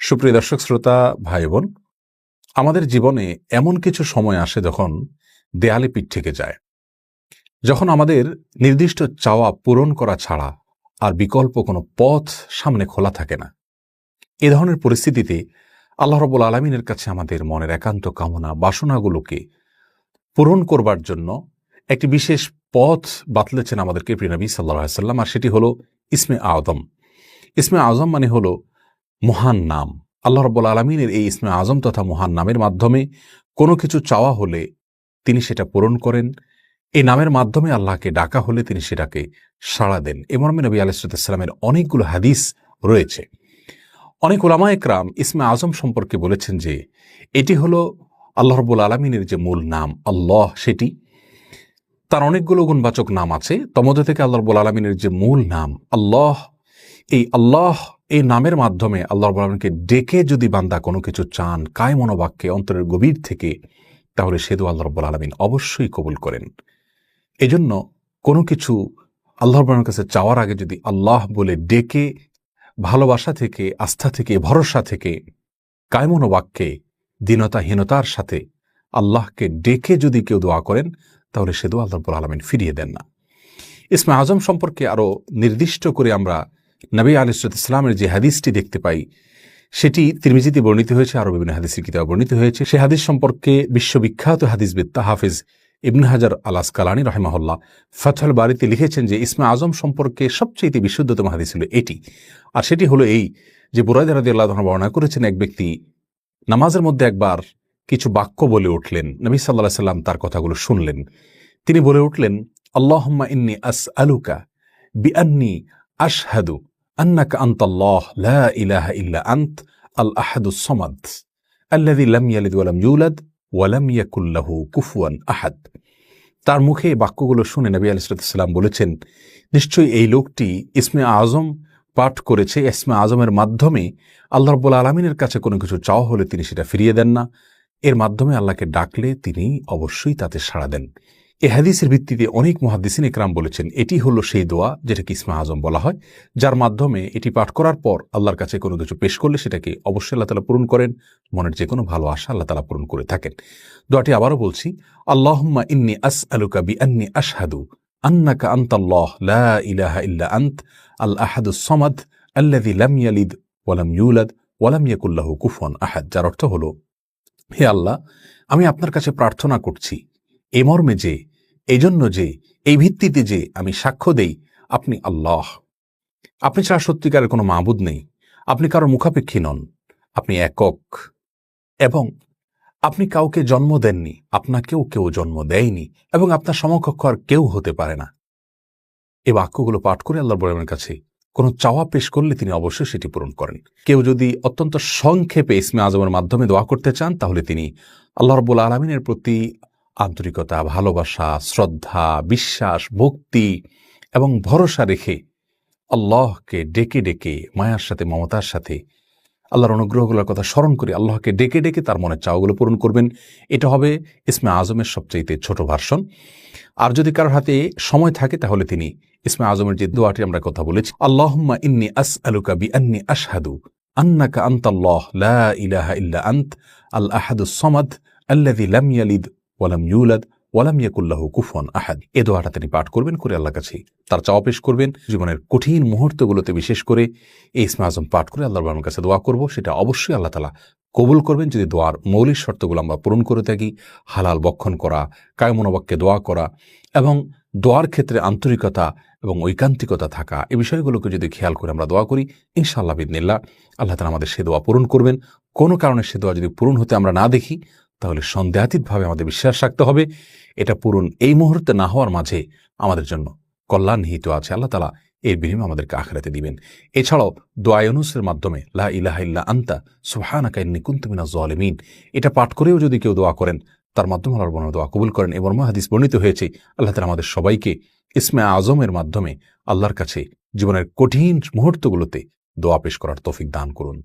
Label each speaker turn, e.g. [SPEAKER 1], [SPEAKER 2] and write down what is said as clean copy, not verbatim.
[SPEAKER 1] সুপ্রিয় দর্শক শ্রোতা ভাই বোন, আমাদের জীবনে এমন কিছু সময় আসে যখন দেয়ালে পিঠ থেকে যায়, যখন আমাদের নির্দিষ্ট চাওয়া পূরণ করা ছাড়া আর বিকল্প কোনো পথ সামনে খোলা থাকে না। এ ধরনের পরিস্থিতিতে আল্লাহ রাব্বুল আলামিনের কাছে আমাদের মনের একান্ত কামনা বাসনাগুলোকে পূরণ করবার জন্য একটি বিশেষ পথ বাতলেছেন আমাদেরকে প্রিয় নবী সাল্লাল্লাহু আলাইহি ওয়াসাল্লাম, আর সেটি হলো ইসমে আযম। ইসমে আযম মানে হলো মহান নাম। আল্লাহ রাব্বুল আলামিনের এই ইসমে আযম তথা মহান নামের মাধ্যমে কোনো কিছু চাওয়া হলে তিনি সেটা পূরণ করেন। এই নামের মাধ্যমে আল্লাহকে ডাকা হলে তিনি সেটাকে সাড়া দেন। এ মর্মে নবী আলাইহিস সালামের অনেকগুলো হাদিস রয়েছে। অনেক উলামায়ে কেরাম ইসমে আযম সম্পর্কে বলেছেন যে এটি হলো আল্লাহ রাব্বুল আলামিনের যে মূল নাম আল্লাহ, সেটি তার অনেকগুলো গুণবাচক নাম আছে। তমধ্যে থেকে আল্লাহ রাব্বুল আলামিনের যে মূল নাম আল্লাহ, এই নামের মাধ্যমে আল্লাহ রাব্বুল আলামিনকে ডেকে যদি বান্দা কোনো কিছু চান কায় মনোবাক্যে অন্তরের গভীর থেকে, তাহলে সে দোয়া আল্লাহ রাব্বুল আলামিন অবশ্যই কবুল করেন। এজন্য কোনো কিছু আল্লাহ রাব্বুল আলামিনের কাছে চাওয়ার আগে যদি আল্লাহ বলে ডেকে ভালোবাসা থেকে, আস্থা থেকে, ভরসা থেকে, কায় মনোবাক্যে দীনতাহীনতার সাথে আল্লাহকে ডেকে যদি কেউ দোয়া করেন, তাহলে সে দোয়া আল্লাহ রাব্বুল আলামিন ফিরিয়ে দেন না। ইসমে আযম সম্পর্কে আরও নির্দিষ্ট করে আমরা নবী আলাইহিস সালামের যে হাদিসটি দেখতে পাই, সেটি তিরমিজিতে বর্ণিত হয়েছে, আরও বিভিন্ন হাদিসের কিতাবে বর্ণিত হয়েছে। সে হাদিস সম্পর্কে বিশ্ববিখ্যাত হাদিসবিদ হাফেজ ইবনে হাজার আল আসকালানী রাহিমাহুল্লাহ ফাথুল বারীতে লিখেছেন যে ইসমে আযম সম্পর্কে সবচেয়ে বিশুদ্ধতম হাদিস হলো এটি। আর সেটি হলো এই যে বুরায়দা রাদিয়াল্লাহু আনহু বর্ণনা করেছেন, এক ব্যক্তি নামাজের মধ্যে একবার কিছু বাক্য বলে উঠলেন। নবী সাল্লাল্লাহু আলাইহি সাল্লাম তার কথাগুলো শুনলেন। তিনি বলে উঠলেন, আল্লাহুম্মা ইন্নী আসআলুকা বিআন্নী আশহাদু আন্নাকা আনতাল্লাহ লা ইলাহা ইল্লা আনত আল আহাদুস সামাদ আল্লাযী লাম ইয়ালিদ ওয়া লাম ইউলাদ ওয়া লাম ইয়াকুল লাহু কুফুয়ান আহাদ। তার মুখে বাক্যগুলো শুনে নবী আলাইহিস সালাম বলেছেন, নিশ্চয়ই এই লোকটি ইসমে আযম পাঠ করেছে। ইসমে আযমের মাধ্যমে আল্লাহ রাব্বুল আলামিনের কাছে কোনো কিছু চাওয়া হলে তিনি সেটা ফিরিয়ে দেন না। এর মাধ্যমে আল্লাহকে ডাকলে তিনি অবশ্যই তাতে সাড়া দেন। এই হাদিসের ভিত্তিতে অনেক মুহাদ্দিসিন ইকরাম বলেছেন এটি হলো সেই দোয়া যেটাকে ইসমে আযম বলা হয়, যার মাধ্যমে এটি পাঠ করার পর আল্লাহর কাছে কোনো কিছু পেশ করলে সেটাকে অবশ্যই আল্লাহ তাআলা পূরণ করেন। মনের যে কোনো ভালো আশা আল্লাহ তাআলা পূরণ করে থাকেন। দোয়াটি আবারও বলছি, আল্লাহুম্মা ইন্নী আসআলুকা বিআন্নী আশহাদু আন্নাকা আনতাল্লাহ লা ইলাহা ইল্লা আনত আল আহাদুস সামাদ আল্লাযী লাম ইয়ালিদ ওয়া লাম ইউলাদ ওয়া লাম ইয়াকুল লাহু কুফুয়ান আহাদ। যার অর্থ হলো, হে আল্লাহ, আমি আপনার কাছে প্রার্থনা করছি এই মর্মে যে, এই জন্য যে, এই ভিত্তিতে যে আমি সাক্ষ্য দেই আপনি আল্লাহ, আপনি ছাড়া সত্যিকারের কোনো মাবুদ নেই, আপনি কারো মুখাপেক্ষী নন, আপনি একক, এবং আপনি কাউকে জন্ম দেননি, আপনাকেও কেউ জন্ম দেয়নি, এবং আপনার সমকক্ষ আর কেউ হতে পারে না। এই বাক্যগুলো পাঠ করে আল্লাহর বড়ের কাছে কোনো চাওয়া পেশ করলে তিনি অবশ্যই সেটি পূরণ করেন। কেউ যদি অত্যন্ত সংক্ষেপে ইসমে আযমের মাধ্যমে দোয়া করতে চান, তাহলে তিনি আল্লাহ রাব্বুল আলামিনের প্রতি আন্তরিকতা, ভালোবাসা, শ্রদ্ধা, বিশ্বাস, ভক্তি এবং ভরসা রেখে আল্লাহকে ডেকে ডেকে মায়ার সাথে, মমতার সাথে, আল্লাহর অনুগ্রহগুলোর কথা স্মরণ করে আল্লাহকে ডেকে ডেকে তার মনের চাওয়াগুলো পূরণ করবেন। এটা হবে ইসমে আযমের সবচাইতে ছোট ভার্সন। আর যদি কারোর হাতে সময় থাকে, তাহলে তিনি ইসমে আযমের যে দোয়াটি আমরা কথা বলেছি, আল্লাহুম্মা ইন্নী আসআলুকা বিআন্নী আশহাদু আন্নাকা আনতাল্লাহ লা ইলাহা ইল্লা আনত আল আহাদুস সামাদ আল্লাযী লাম ইয়ালিদ ওয়া লাম ইউলাদ ওয়া লাম ইয়াকুল লাহু কুফুয়ান আহাদ। এই দোয়াটা তিনি পাঠ করবেন, করে আল্লাহর কাছে তার চাওয়া পেশ করবেন। জীবনের কঠিন মুহূর্তগুলোতে বিশেষ করে এই ইসমে আযম পাঠ করে আল্লাহর কাছে দোয়া করব, সেটা অবশ্যই আল্লাহ তাআলা কবুল করবেন যদি দোয়ার মৌলিক শর্তগুলো আমরা পূরণ করে থাকি। হালাল বক্ষণ করা, কায় মনোবাক্যে দোয়া করা এবং দোয়ার ক্ষেত্রে আন্তরিকতা এবং ঐকান্তিকতা থাকা, এই বিষয়গুলোকে যদি খেয়াল করে আমরা দোয়া করি, ইনশাআল্লাহ বিইذনিল্লাহ আল্লাহ তাআলা আমাদের সে দোয়া পূরণ করবেন। কোনো কারণে সে দোয়া যদি পূরণ হতে আমরা না দেখি, তাহলে সন্দেহাতীতভাবে আমাদের বিশ্বাস রাখতে হবে এটা পূরণ এই মুহূর্তে না হওয়ার মাঝে আমাদের জন্য কল্যাণ নিহিত আছে। আল্লাহ তাআলা এর বিনিময়ে আমাদেরকে আখিরাতে দিবেন। এছাড়াও দোয়া ইউনুসের মাধ্যমে লা ইলাহা ইল্লা আনতা সুবহানাকা ইন্নী কুনতু মিনাজ জালিমিন, এটা পাঠ করেও যদি কেউ দোয়া করেন, তার মাধ্যমে আল্লাহর দোয়া কবুল করেন। এবং হাদিস বর্ণিত হয়েছে, আল্লাহ তাআলা আমাদের সবাইকে ইসমে আযমের মাধ্যমে আল্লাহর কাছে জীবনের কঠিন মুহূর্তগুলোতে দোয়া পেশ করার তৌফিক দান করুন।